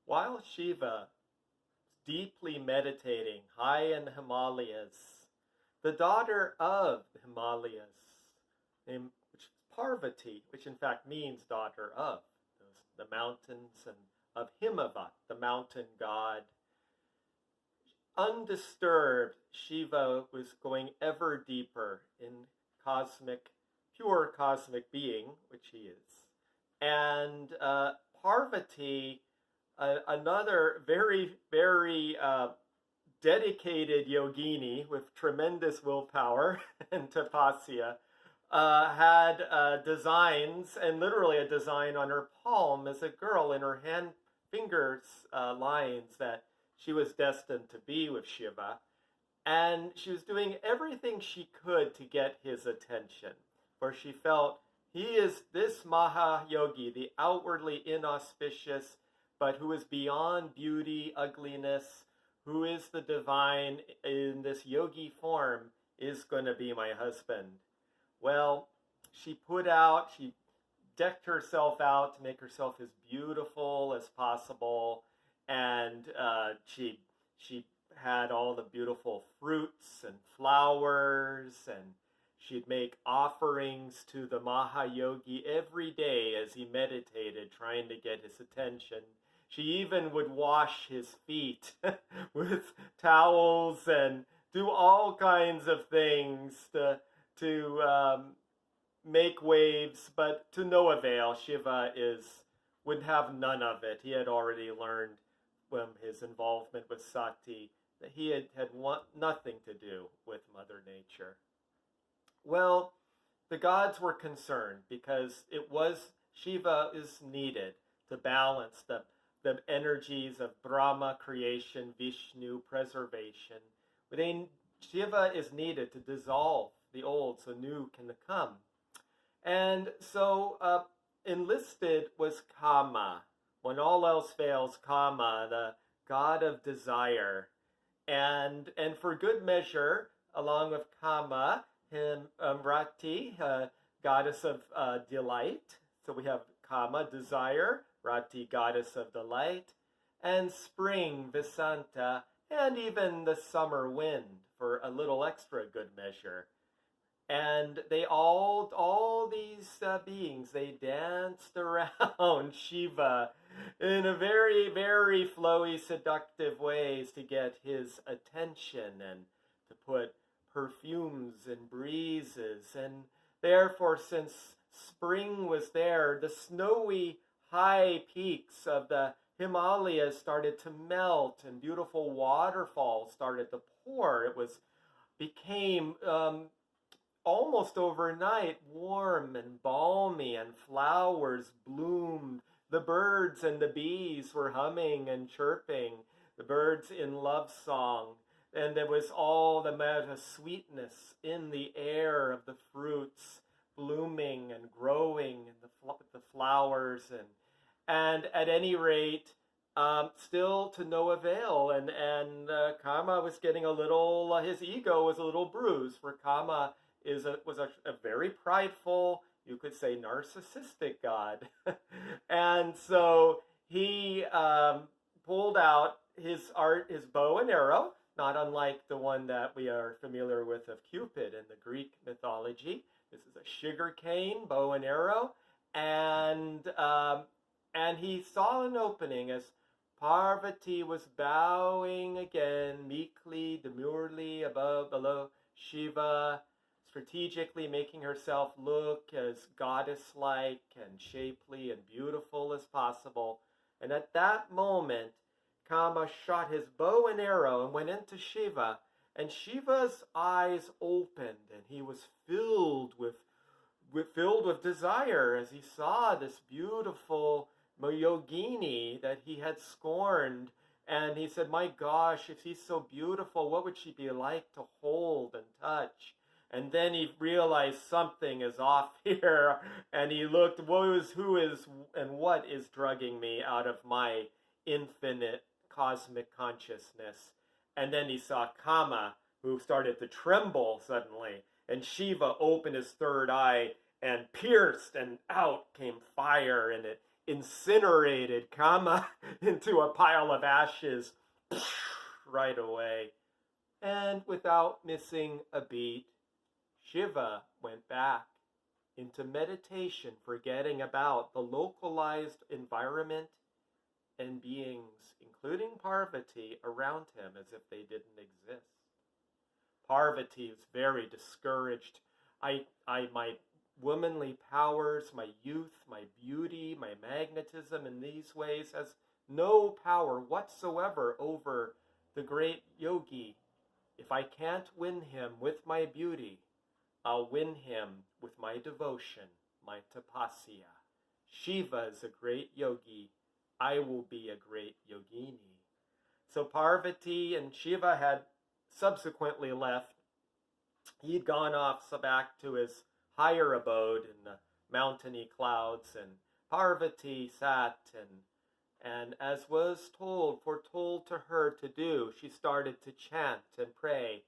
While Shiva deeply meditating high in the Himalayas, the daughter of the Himalayas, which is Parvati, which in fact means daughter of the mountains, and of Himavat, the mountain god. Undisturbed, Shiva was going ever deeper in pure cosmic being, which he is. And Parvati, another very, very dedicated yogini with tremendous willpower and tapasya, had designs, and literally a design on her palm as a girl in her hand fingers lines that she was destined to be with Shiva. And she was doing everything she could to get his attention, for she felt he is this Maha-Yogi, the outwardly inauspicious, but who is beyond beauty, ugliness, who is the divine in this yogi form, is going to be my husband. Well, she decked herself out to make herself as beautiful as possible, and she had all the beautiful fruits and flowers, and she'd make offerings to the Maha-Yogi every day as he meditated, trying to get his attention. She even would wash his feet with towels and do all kinds of things to make waves, but to no avail. Shiva would have none of it. He had already learned from his involvement with Sati that he had nothing to do with Mother Nature. Well, the gods were concerned because Shiva is needed to balance the energies of Brahma, creation, Vishnu, preservation. But Shiva is needed to dissolve the old so new can come. And so enlisted was Kama. When all else fails, Kama, the god of desire. And for good measure, along with Kama, Rati, goddess of delight. So we have Kama, desire, Rati, goddess of delight, and spring, Vasanta, and even the summer wind for a little extra good measure. And they all these beings, they danced around Shiva in a very, very flowy, seductive ways to get his attention and to put perfumes and breezes. And therefore, since spring was there, the snowy high peaks of the Himalayas started to melt and beautiful waterfalls started to pour. Became almost overnight warm and balmy, and flowers bloomed. The birds and the bees were humming and chirping, the birds in love song. And there was all the amount of sweetness in the air of the fruits blooming and growing, and the flowers. And at any rate, still to no avail. And Kama was getting his ego was a little bruised, for Kama was a very prideful, you could say narcissistic god. And so he pulled out his bow and arrow, not unlike the one that we are familiar with of Cupid in the Greek mythology. This is a sugarcane bow and arrow, and he saw an opening as Parvati was bowing again, meekly, demurely, below Shiva, strategically making herself look as goddess-like and shapely and beautiful as possible. And at that moment, Kama shot his bow and arrow and went into Shiva, and Shiva's eyes opened, and he was filled with desire as he saw this beautiful yogini that he had scorned. And he said, my gosh, if she's so beautiful, what would she be like to hold and touch? And then he realized something is off here, and he looked, who is and what is drugging me out of my infinite cosmic consciousness? And then he saw Kama, who started to tremble suddenly, and Shiva opened his third eye and pierced, and out came fire, and it incinerated Kama into a pile of ashes right away. And without missing a beat, Shiva went back into meditation, forgetting about the localized environment and beings, including Parvati, around him as if they didn't exist. Parvati is very discouraged. My womanly powers, my youth, my beauty, my magnetism in these ways has no power whatsoever over the great yogi. If I can't win him with my beauty, I'll win him with my devotion, my tapasya. Shiva is a great yogi. I will be a great yogini. So Parvati and Shiva had subsequently left. He'd gone off back to his higher abode in the mountainy clouds, and Parvati sat and as was foretold to her to do, she started to chant and pray,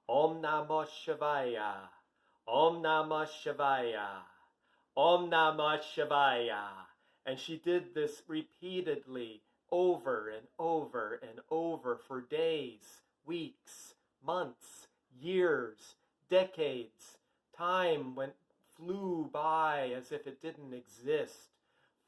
Om Namah Shivaya, Om Namah Shivaya, Om Namah Shivaya. And she did this repeatedly over and over and over for days, weeks, months, years, decades. Time flew by as if it didn't exist.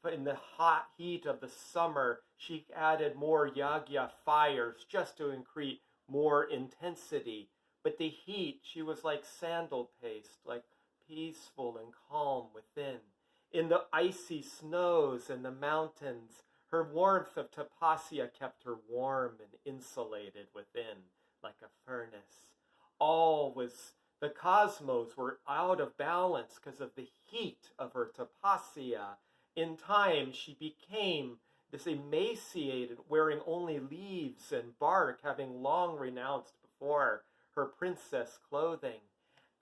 But in the hot heat of the summer, she added more yagya fires just to increase more intensity. But the heat, she was like sandal paste, like peaceful and calm within. In the icy snows and the mountains, her warmth of tapasya kept her warm and insulated within, like a furnace. The cosmos were out of balance because of the heat of her tapasya. In time, she became this emaciated, wearing only leaves and bark, having long renounced before her princess clothing.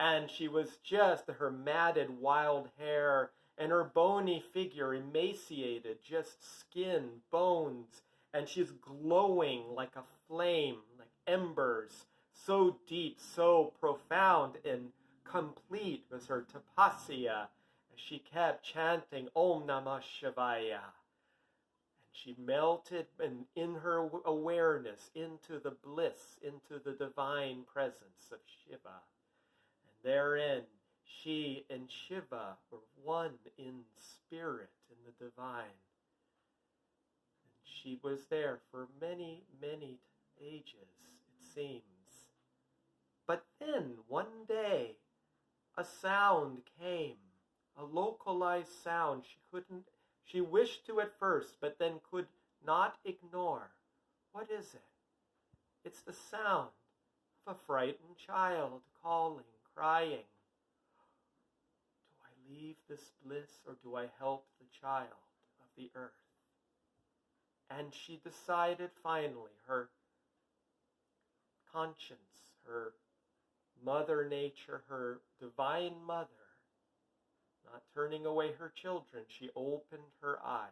And she was just her matted wild hair and her bony figure emaciated, just skin, bones, and she's glowing like a flame, like embers, so deep, so profound and complete was her tapasya. She kept chanting Om Namah Shivaya. And she melted in her awareness into the bliss, into the divine presence of Shiva. And therein, she and Shiva were one in spirit, in the divine. And she was there for many, many ages, it seems. But then, one day, a sound came. A localized sound she wished to at first, but then could not ignore. What is it? It's the sound of a frightened child calling, crying. Do I leave this bliss or do I help the child of the earth? And she decided finally, her conscience, her mother nature, her divine mother, not turning away her children, she opened her eyes,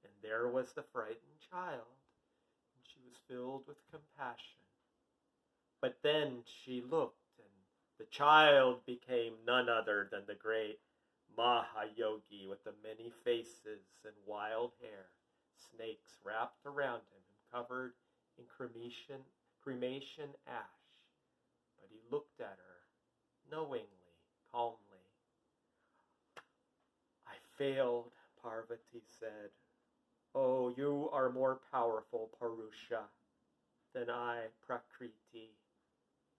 and there was the frightened child, and she was filled with compassion. But then she looked, and the child became none other than the great Maha-Yogi with the many faces and wild hair, snakes wrapped around him and covered in cremation ash. But he looked at her knowingly, calmly. I failed, Parvati said. Oh, you are more powerful, Purusha, than I, Prakriti,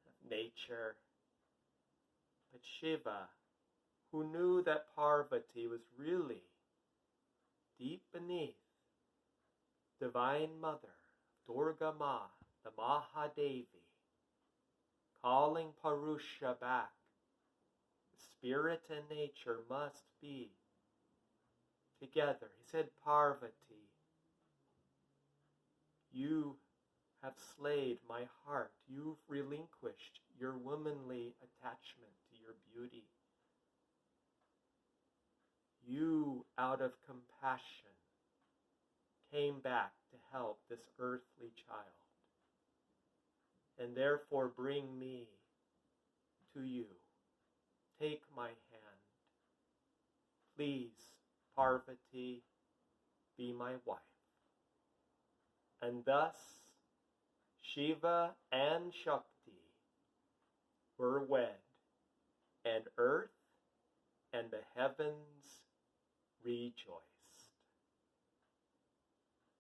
of nature. But Shiva, who knew that Parvati was really deep beneath, Divine Mother, Durga Ma, the Mahadevi, calling Purusha back. Spirit and nature must be together. He said, Parvati, you have slayed my heart. You've relinquished your womanly attachment to your beauty. You, out of compassion, came back to help this earthly child. And therefore bring me to you. Take my hand. Please, Parvati, be my wife. And thus, Shiva and Shakti were wed, and earth and the heavens rejoiced.